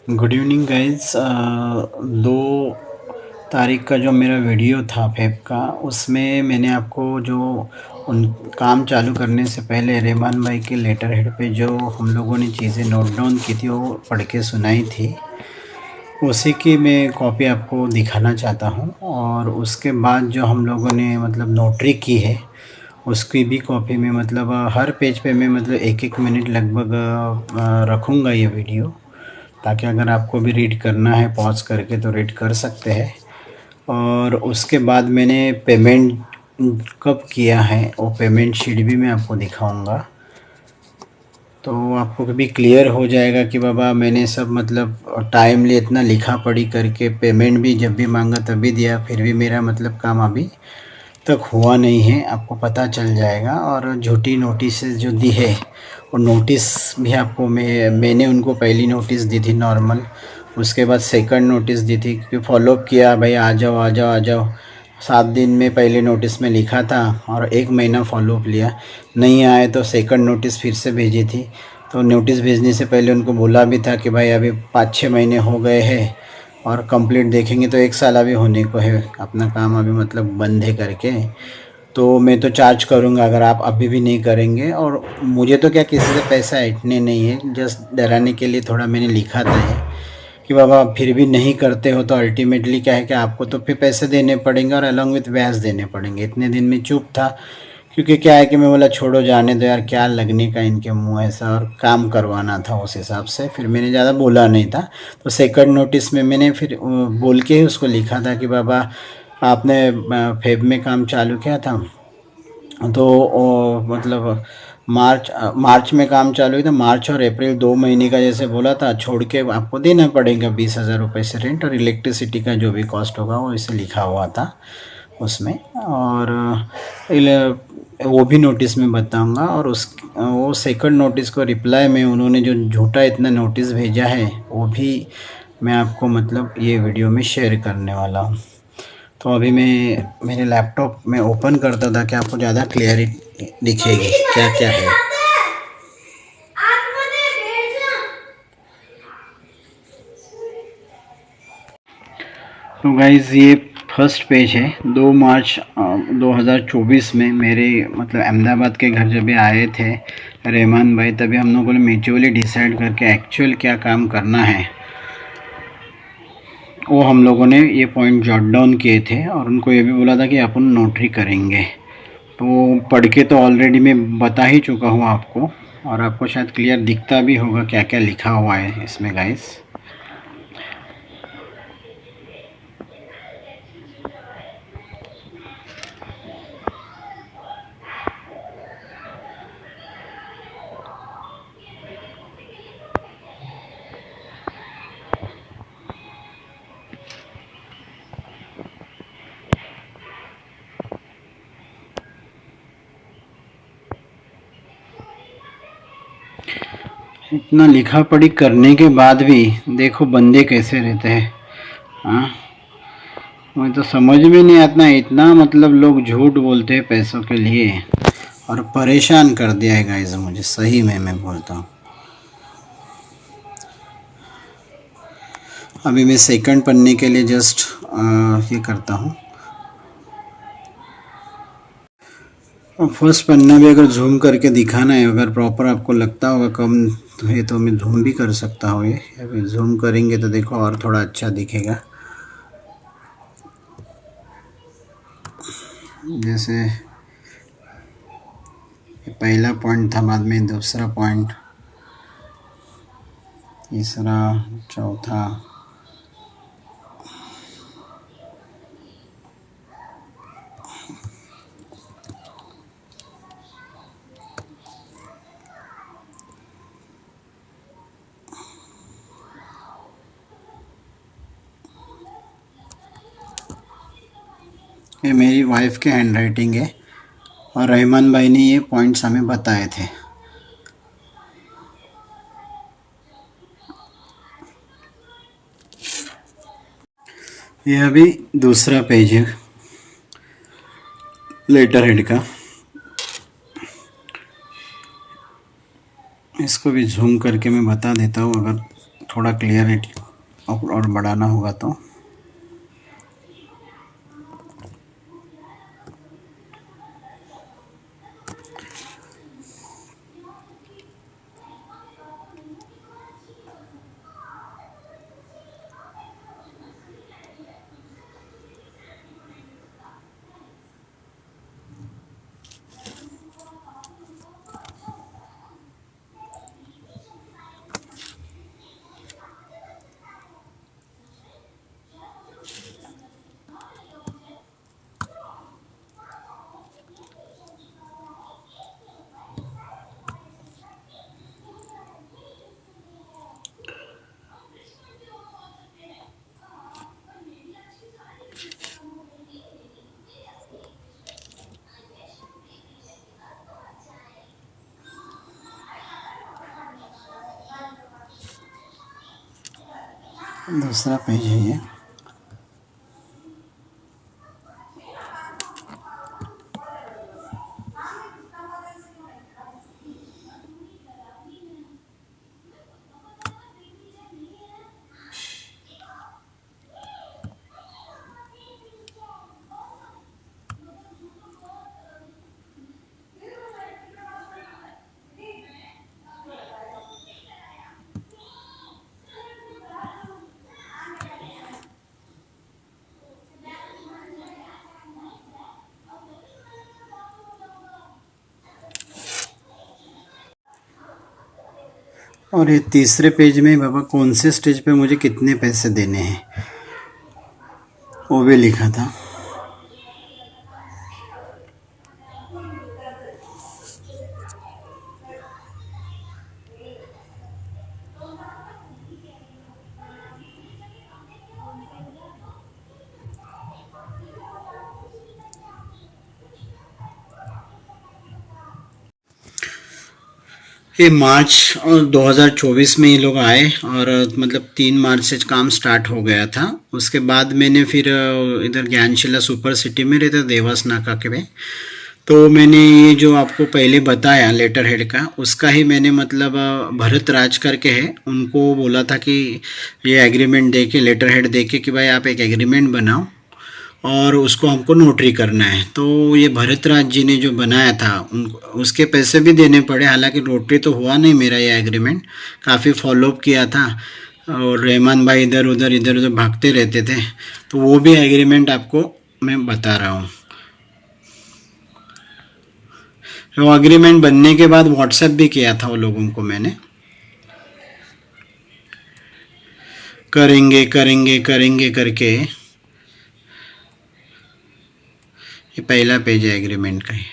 Good evening guys. 2 तारीख का जो मेरा वीडियो था फेब का, उसमें मैंने आपको जो उन काम चालू करने से पहले रहमान भाई के लेटर हेड पे जो हम लोगों ने चीज़ें नोट डाउन की थी वो पढ़ के सुनाई थी। उसी की मैं कॉपी आपको दिखाना चाहता हूँ। और उसके बाद जो हम लोगों ने मतलब नोटरी की है उसकी भी कॉपी में मतलब हर पेज पे मैं मतलब 1-1 मिनट लगभग रखूँगा ये वीडियो, ताकि अगर आपको भी रीड करना है पॉज करके तो रीड कर सकते हैं। और उसके बाद मैंने पेमेंट कब किया है वो पेमेंट शीट भी मैं आपको दिखाऊंगा, तो आपको भी क्लियर हो जाएगा कि बाबा मैंने सब मतलब टाइमली इतना लिखा पढ़ी करके पेमेंट भी जब भी मांगा तभी दिया, फिर भी मेरा मतलब काम अभी तक हुआ नहीं है, आपको पता चल जाएगा। और झूठी नोटिस जो दी है और नोटिस भी आपको मैंने उनको पहली नोटिस दी थी नॉर्मल, उसके बाद सेकंड नोटिस दी थी क्योंकि फॉलोअप किया भाई आ जाओ आ जाओ आ जाओ। 7 दिन में पहले नोटिस में लिखा था और 1 महीना फॉलोअप लिया, नहीं आए तो सेकंड नोटिस फिर से भेजी थी। तो नोटिस भेजने से पहले उनको बोला भी था कि भाई अभी 5-6 महीने हो गए हैं और कंप्लीट देखेंगे तो 1 साल अभी होने को है, अपना काम अभी मतलब बंद है करके। तो मैं तो चार्ज करूँगा अगर आप अभी भी नहीं करेंगे। और मुझे तो क्या किसी से पैसा ऐंठने नहीं है, जस्ट डराने के लिए थोड़ा मैंने लिखा था ये कि बाबा फिर भी नहीं करते हो तो अल्टीमेटली क्या है कि आपको तो फिर पैसे देने पड़ेंगे और अलॉन्ग विथ ब्याज देने पड़ेंगे। इतने दिन में चुप था क्योंकि क्या है कि मैं बोला छोड़ो जाने दो यार, क्या लगने का इनके मुंह ऐसा, और काम करवाना था उस हिसाब से, फिर मैंने ज़्यादा बोला नहीं था। तो सेकंड नोटिस में मैंने फिर बोल के ही उसको लिखा था कि बाबा आपने फेब में काम चालू किया था तो मतलब मार्च में काम चालू हुई था, मार्च और अप्रैल 2 महीने का जैसे बोला था छोड़ के आपको देना पड़ेगा 20,000 रुपये से रेंट, और इलेक्ट्रिसिटी का जो भी कॉस्ट होगा वो इसे लिखा हुआ था उसमें। और वो भी नोटिस में बताऊंगा। और उस वो सेकंड नोटिस को रिप्लाई में उन्होंने जो झूठा इतना नोटिस भेजा है वो भी मैं आपको मतलब ये वीडियो में शेयर करने वाला हूँ। तो अभी मैं मेरे लैपटॉप में ओपन करता था कि आपको ज़्यादा क्लियरिटी दिखेगी क्या क्या है। तो गाइज़ ये फर्स्ट पेज है। 2 मार्च 2024 में मेरे मतलब अहमदाबाद के घर जब भी आए थे रहमान भाई, तभी हम लोगों ने म्यूचुअली डिसाइड करके एक्चुअल क्या काम करना है वो हम लोगों ने ये पॉइंट जॉट डाउन किए थे। और उनको ये भी बोला था कि अपन नोटरी करेंगे। तो पढ़ के तो ऑलरेडी मैं बता ही चुका हूँ आपको, और आपको शायद क्लियर दिखता भी होगा क्या क्या लिखा हुआ है इसमें गाइस। इतना लिखा पढ़ी करने के बाद भी देखो बंदे कैसे रहते हैं। हाँ, मुझे तो समझ में नहीं आता, इतना मतलब लोग झूठ बोलते हैं पैसों के लिए, और परेशान कर दिया है गाइस मुझे, सही में मैं बोलता हूँ। अभी मैं सेकंड पढ़ने के लिए जस्ट ये करता हूँ। और फर्स्ट पन्ना भी अगर जूम करके दिखाना है, अगर प्रॉपर आपको लगता होगा कम है तो मैं जूम भी कर सकता हूँ ये, अभी जूम करेंगे तो देखो और थोड़ा अच्छा दिखेगा। जैसे ये पहला पॉइंट था, बाद में दूसरा पॉइंट, तीसरा, चौथा। ये मेरी वाइफ के हैंड राइटिंग है और रहमान भाई ने ये पॉइंट्स हमें बताए थे। ये अभी दूसरा पेज है लेटर हेड का, इसको भी जूम करके मैं बता देता हूँ अगर थोड़ा क्लियरिटी और बढ़ाना होगा तो। दूसरा पेज है ये। और ये तीसरे पेज में बाबा कौन से स्टेज पे मुझे कितने पैसे देने हैं वो भी लिखा था। ये मार्च 2024 में ये लोग आए और मतलब 3 मार्च से काम स्टार्ट हो गया था। उसके बाद मैंने फिर इधर ज्ञानशिला सुपर सिटी में रहता देवास नाका के में, तो मैंने ये जो आपको पहले बताया लेटर हेड का, उसका ही मैंने मतलब भरत राज करके है उनको बोला था कि ये एग्रीमेंट दे के लेटर हेड दे के कि भाई आप एक एग्रीमेंट बनाओ और उसको हमको नोटरी करना है। तो ये भरत राज जी ने जो बनाया था उसके पैसे भी देने पड़े, हालांकि नोटरी तो हुआ नहीं मेरा ये एग्रीमेंट, काफ़ी फॉलोअप किया था और रहमान भाई इधर उधर भागते रहते थे, तो वो भी एग्रीमेंट आपको मैं बता रहा हूँ। वो एग्रीमेंट बनने के बाद व्हाट्सएप भी किया था वो लोगों को मैंने, करेंगे करेंगे करेंगे करके। ये पहला पेज है एग्रीमेंट का ही।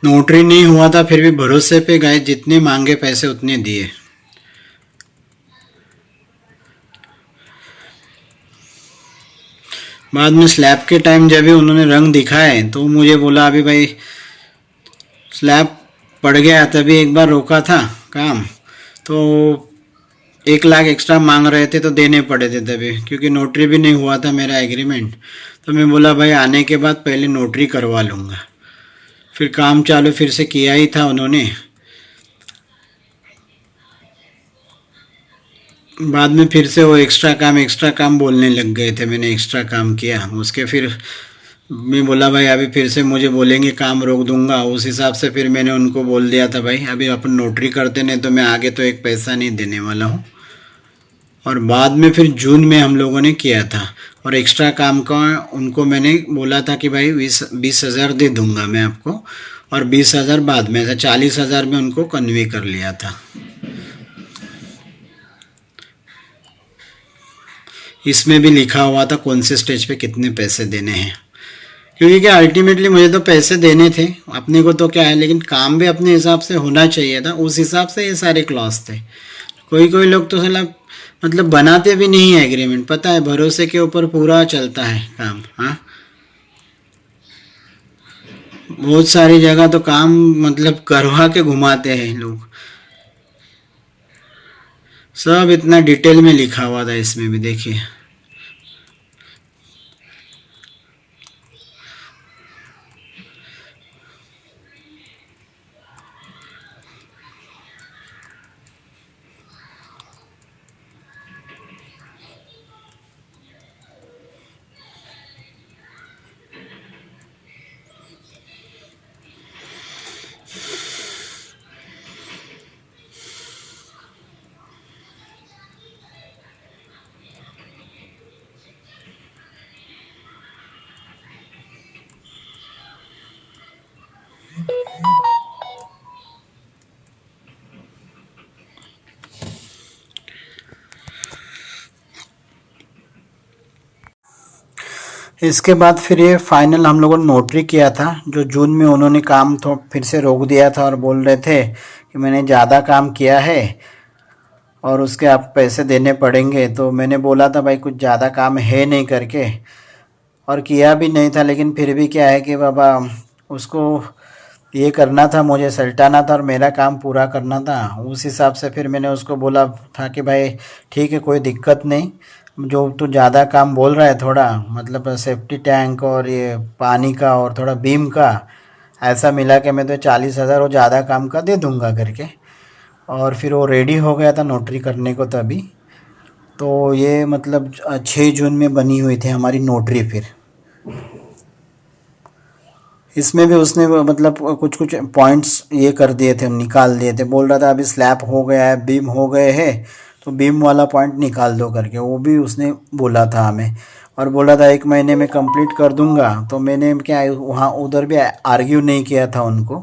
नोटरी नहीं हुआ था फिर भी भरोसे पे गए, जितने मांगे पैसे उतने दिए। बाद में स्लैब के टाइम जब भी उन्होंने रंग दिखाए तो मुझे बोला अभी भाई स्लैब पड़ गया, तभी एक बार रोका था काम, तो 1 लाख एक्स्ट्रा मांग रहे थे तो देने पड़े थे तभी, क्योंकि नोटरी भी नहीं हुआ था मेरा एग्रीमेंट। तो मैं बोला भाई आने के बाद पहले नोटरी करवा लूँगा, फिर काम चालू फिर से किया ही था उन्होंने। बाद में फिर से वो एक्स्ट्रा काम बोलने लग गए थे, मैंने एक्स्ट्रा काम किया उसके, फिर मैं बोला भाई अभी फिर से मुझे बोलेंगे काम रोक दूंगा, उस हिसाब से फिर मैंने उनको बोल दिया था भाई अभी अपन नोटरी करते नहीं तो मैं आगे तो एक पैसा नहीं देने वाला हूँ। और बाद में फिर जून में हम लोगों ने किया था और एक्स्ट्रा काम का उनको मैंने बोला था कि भाई 20,000 दे दूंगा मैं आपको, और 20,000 बाद में, ऐसा 40,000 में उनको कन्वे कर लिया था। इसमें भी लिखा हुआ था कौन से स्टेज पे कितने पैसे देने हैं, क्योंकि क्या अल्टीमेटली मुझे तो पैसे देने थे, अपने को तो क्या है, लेकिन काम भी अपने हिसाब से होना चाहिए था, उस हिसाब से ये सारे क्लॉज थे। कोई कोई लोग तो साला मतलब बनाते भी नहीं है एग्रीमेंट, पता है, भरोसे के ऊपर पूरा चलता है काम। हाँ, बहुत सारी जगह तो काम मतलब करवा के घुमाते हैं लोग। सब इतना डिटेल में लिखा हुआ था इसमें भी, देखिए। इसके बाद फिर ये फाइनल हम लोगों ने नोटरी किया था, जो जून में उन्होंने काम तो फिर से रोक दिया था और बोल रहे थे कि मैंने ज़्यादा काम किया है और उसके आप पैसे देने पड़ेंगे। तो मैंने बोला था भाई कुछ ज़्यादा काम है नहीं करके, और किया भी नहीं था, लेकिन फिर भी क्या है कि बाबा उसको ये करना था, मुझे सल्टाना था और मेरा काम पूरा करना था। उस हिसाब से फिर मैंने उसको बोला था कि भाई ठीक है, कोई दिक्कत नहीं, जो तू ज़्यादा काम बोल रहा है थोड़ा, मतलब सेफ्टी टैंक और ये पानी का और थोड़ा बीम का, ऐसा मिला के मैं तो 40,000 वो ज़्यादा काम का दे दूंगा करके। और फिर वो रेडी हो गया था नोटरी करने को तभी। तो ये मतलब 6 जून में बनी हुई थी हमारी नोटरी। फिर इसमें भी उसने मतलब कुछ कुछ पॉइंट्स ये कर दिए थे, निकाल दिए थे, बोल रहा था अभी स्लैब हो गया है, बीम हो गए हैं, तो बीम वाला पॉइंट निकाल दो करके, वो भी उसने बोला था हमें। और बोला था 1 महीने में कंप्लीट कर दूंगा। तो मैंने क्या वहाँ उधर भी आर्ग्यू नहीं किया था उनको,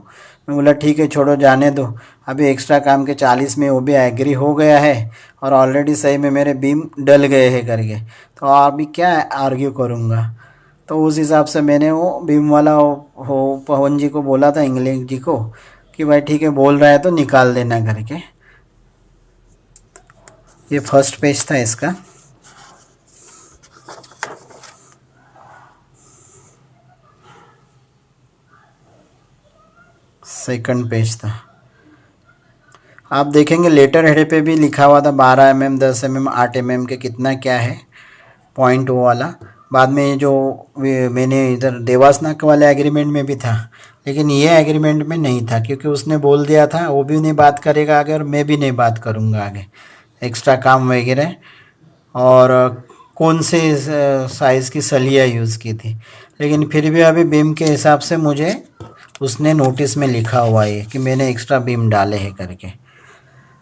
मैं बोला ठीक है छोड़ो जाने दो, अभी एक्स्ट्रा काम के 40 में वो भी एग्री हो गया है और ऑलरेडी सही में मेरे बीम डल गए हैं करके, तो अभी क्या आर्ग्यू करूँगा। तो उस हिसाब से मैंने वो बीम वाला हो पवन जी को बोला था, इंग्लिश जी को, कि भाई ठीक है बोल रहा है तो निकाल देना करके। ये फर्स्ट पेज था इसका। सेकंड पेज था, आप देखेंगे लेटर हेड पे भी लिखा हुआ था 12 mm 10 mm 8 mm के कितना क्या है पॉइंट वो वाला। बाद में जो मैंने इधर देवास नाक वाले एग्रीमेंट में भी था, लेकिन ये एग्रीमेंट में नहीं था, क्योंकि उसने बोल दिया था वो भी नहीं बात करेगा आगे और मैं भी नहीं बात करूँगा आगे एक्स्ट्रा काम वगैरह। और कौन से साइज़ की सलिया यूज़ की थी, लेकिन फिर भी अभी बीम के हिसाब से मुझे उसने नोटिस में लिखा हुआ है कि मैंने एक्स्ट्रा बीम डाले हैं करके।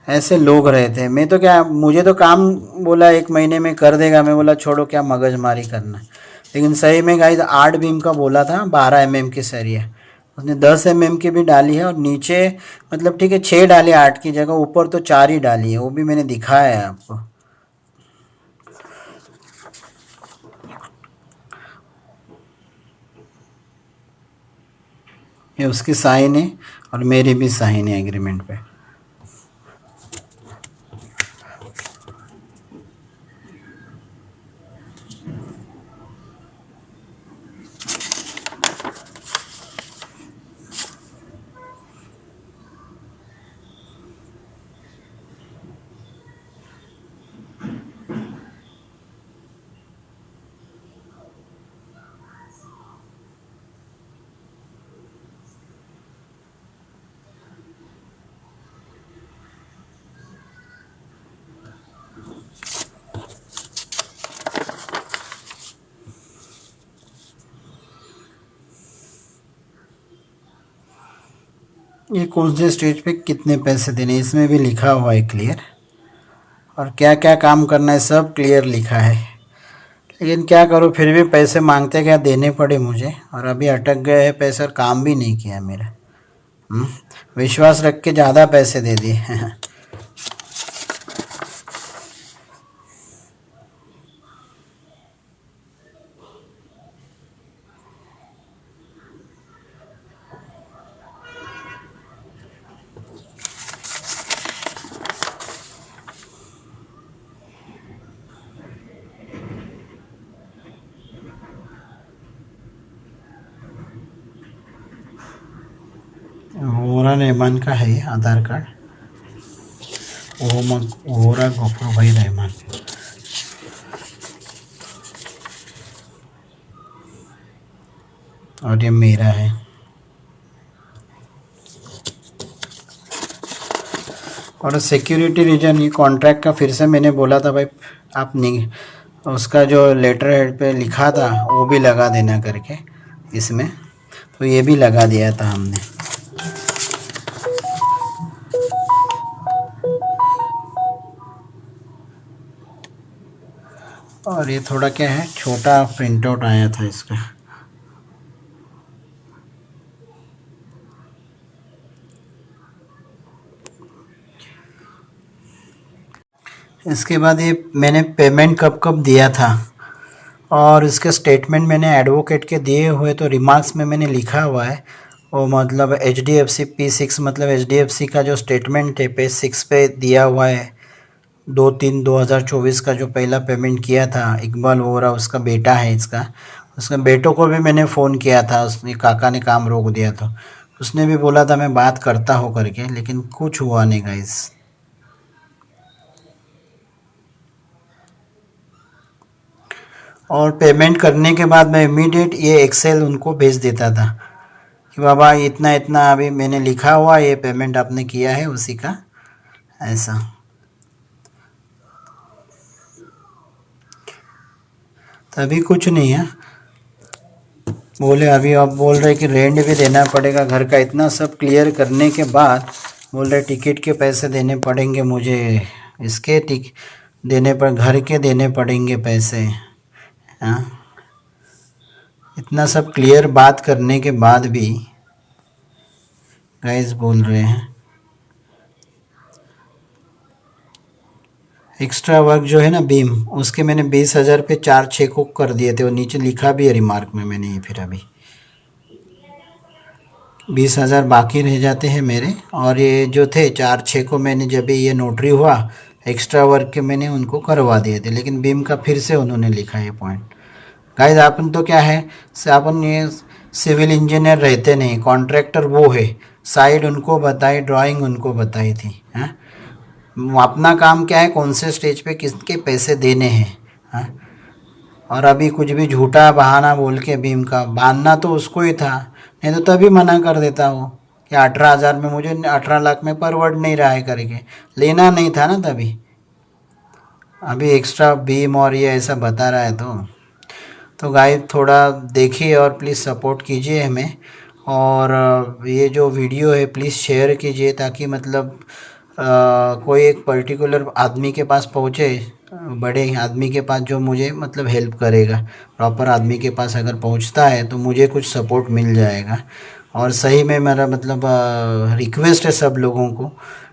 ऐसे लोग रहे थे। मैं तो क्या, मुझे तो काम बोला 1 महीने में कर देगा, मैं बोला छोड़ो क्या मगजमारी करना। लेकिन सही में गाइस 8 बीम का बोला था, 12 mm की सरिया, उसने 10 mm की भी डाली है और नीचे मतलब ठीक है 6 डाली 8 की जगह, ऊपर तो 4 ही डाली है, वो भी मैंने दिखाया है आपको। ये उसकी साइन है और मेरी भी साइन है एग्रीमेंट पे। ये कौन से स्टेज पे कितने पैसे देने इसमें भी लिखा हुआ है क्लियर, और क्या क्या काम करना है सब क्लियर लिखा है। लेकिन क्या करूँ, फिर भी पैसे मांगते क्या देने पड़े मुझे, और अभी अटक गए हैं पैसे और काम भी नहीं किया मेरा। विश्वास रख के ज़्यादा पैसे दे दिए। वोरा रहमान का है आधार कार्ड। वोरा गफूर भाई रहमान। और ये मेरा है। और सिक्योरिटी रीजन ये कॉन्ट्रैक्ट का फिर से मैंने बोला था भाई आप नहीं, उसका जो लेटर हेड पे लिखा था वो भी लगा देना करके इसमें, तो ये भी लगा दिया था हमने। और ये थोड़ा क्या है, छोटा प्रिंट आउट आया था इसका। इसके बाद ये मैंने पेमेंट कब कब दिया था और इसके स्टेटमेंट मैंने एडवोकेट के दिए हुए, तो रिमार्क्स में मैंने लिखा हुआ है वो मतलब HDFC P6 मतलब HDFC का जो स्टेटमेंट है पेज 6 पे दिया हुआ है। 2/3/2024 का जो पहला पेमेंट किया था इकबाल वोरा, उसका बेटा है इसका, उसके बेटों को भी मैंने फ़ोन किया था, उसने काका ने काम रोक दिया था, उसने भी बोला था मैं बात करता हूँ करके, लेकिन कुछ हुआ नहीं गाइस। और पेमेंट करने के बाद मैं इमीडिएट ये एक्सेल उनको भेज देता था कि बाबा इतना इतना अभी मैंने लिखा हुआ ये पेमेंट आपने किया है उसी का, ऐसा। तभी कुछ नहीं है, बोले अभी आप बोल रहे कि रेंट भी देना पड़ेगा घर का, इतना सब क्लियर करने के बाद बोल रहे टिकट के पैसे देने पड़ेंगे मुझे, इसके देने पर घर के देने पड़ेंगे पैसे। हाँ, इतना सब क्लियर बात करने के बाद भी गाइस बोल रहे हैं एक्स्ट्रा वर्क जो है ना बीम, उसके मैंने 20,000 पे 4 चेक को कर दिए थे, और नीचे लिखा भी है रिमार्क में मैंने ये, फिर अभी 20,000 बाकी रह जाते हैं मेरे। और ये जो थे 4 6 को मैंने जब भी ये नोटरी हुआ एक्स्ट्रा वर्क के मैंने उनको करवा दिए थे, लेकिन बीम का फिर से उन्होंने लिखा है पॉइंट। गाइस अपन तो क्या है, अपन ये सिविल इंजीनियर रहते नहीं, कॉन्ट्रैक्टर वो है, साइड उनको बताई, ड्राइंग उनको बताई थी। हाँ, अपना काम क्या है, कौन से स्टेज पे किसके पैसे देने हैं। हाँ, और अभी कुछ भी झूठा बहाना बोल के बीम का बांधना तो उसको ही था, नहीं तो तभी मना कर देता हो कि 18,000 में मुझे 18 लाख में परवड़ नहीं रहा है करके, लेना नहीं था ना तभी। अभी एक्स्ट्रा बीम और ये ऐसा बता रहा है तो गाइस थोड़ा देखिए और प्लीज़ सपोर्ट कीजिए हमें। और ये जो वीडियो है प्लीज़ शेयर कीजिए ताकि मतलब कोई एक पर्टिकुलर आदमी के पास पहुँचे, बड़े आदमी के पास जो मुझे मतलब हेल्प करेगा, प्रॉपर आदमी के पास अगर पहुँचता है तो मुझे कुछ सपोर्ट मिल जाएगा। और सही में मेरा मतलब रिक्वेस्ट है सब लोगों को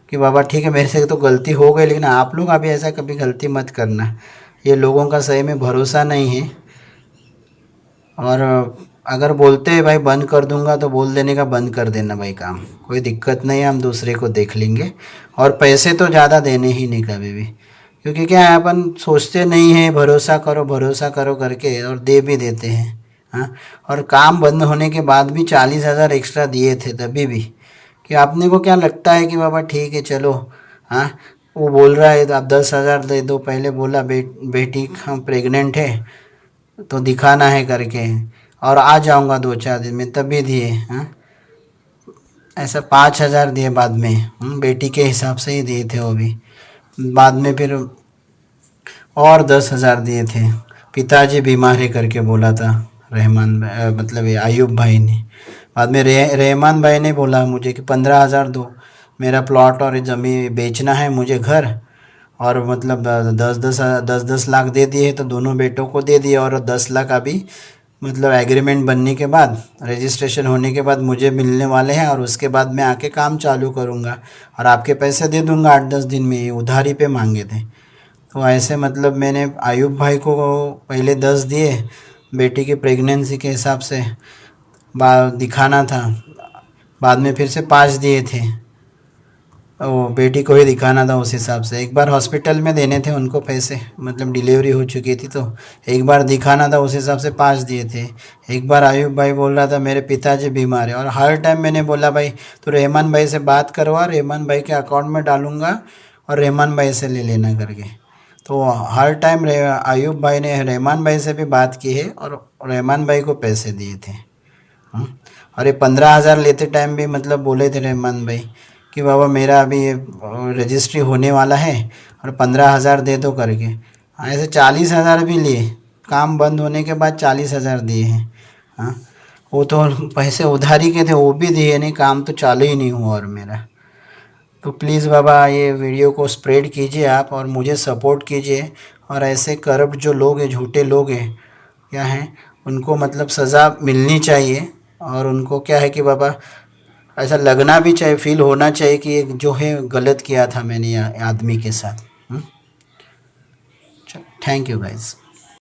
कि बाबा ठीक है मेरे से तो गलती हो गई, लेकिन आप लोग अभी ऐसा कभी गलती मत करना, ये लोगों का सही में भरोसा नहीं है। और अगर बोलते हैं भाई बंद कर दूंगा तो बोल देने का बंद कर देना भाई, काम कोई दिक्कत नहीं है, हम दूसरे को देख लेंगे। और पैसे तो ज़्यादा देने ही नहीं कभी भी, क्योंकि क्या है अपन सोचते नहीं हैं भरोसा करो करके, और दे भी देते हैं। हाँ, और काम बंद होने के बाद भी 40,000 एक्स्ट्रा दिए थे तभी भी, कि आपने को क्या लगता है कि बाबा ठीक है चलो। हाँ, वो बोल रहा है तो आप 10,000 दे दो, पहले बोला बेटी हम प्रेग्नेंट है तो दिखाना है करके, और आ जाऊंगा 2 4 दिन में, तभी दिए। हाँ, ऐसा 5,000 दिए बाद में, बेटी के हिसाब से ही दिए थे वो भी, बाद में फिर और 10,000 दिए थे। पिताजी बीमार है करके बोला था रहमान मतलब ये आयुब भाई ने, बाद में रहमान भाई ने बोला मुझे कि 15,000 दो, मेरा प्लॉट और ज़मीन बेचना है मुझे घर, और मतलब 10 लाख दे दिए तो दोनों बेटों को दे दिए, और 10 लाख अभी मतलब एग्रीमेंट बनने के बाद रजिस्ट्रेशन होने के बाद मुझे मिलने वाले हैं, और उसके बाद मैं आके काम चालू करूँगा और आपके पैसे दे दूँगा 8 10 दिन में, ये उधारी पे मांगे थे। तो ऐसे मतलब मैंने आयुब भाई को पहले 10 दिए बेटी की प्रेगनेंसी के हिसाब से दिखाना था, बाद में फिर से 5 दिए थे। वो बेटी को ही दिखाना था उस हिसाब से। एक बार हॉस्पिटल में देने थे उनको पैसे, मतलब डिलीवरी हो चुकी थी, तो एक बार दिखाना था, उस हिसाब से 5 दिए थे। एक बार आयुब भाई बोल रहा था मेरे पिताजी बीमार है, और हर टाइम मैंने बोला भाई तो रहमान भाई से बात करवा, रहमान भाई के अकाउंट में डालूंगा और रहमान भाई से ले लेना करके। तो हर टाइम आयुब भाई ने रहमान भाई से भी बात की है और रहमान भाई को पैसे दिए थे। और ये 15,000 लेते टाइम भी मतलब बोले थे रहमान भाई कि बाबा मेरा अभी ये रजिस्ट्री होने वाला है और 15,000 दे दो करके। हाँ, ऐसे 40,000 भी लिए, काम बंद होने के बाद 40,000 दिए हैं। हाँ, वो तो पैसे उधारी के थे, वो भी दिए नहीं, काम तो चालू ही नहीं हुआ और मेरा। तो प्लीज़ बाबा ये वीडियो को स्प्रेड कीजिए आप और मुझे सपोर्ट कीजिए, और ऐसे करप्ट जो लोग हैं, झूठे लोग हैं क्या हैं, उनको मतलब सज़ा मिलनी चाहिए। और उनको क्या है कि बाबा ऐसा लगना भी चाहिए, फील होना चाहिए कि एक जो है गलत किया था मैंने आदमी के साथ। चलो, थैंक यू गाइज़।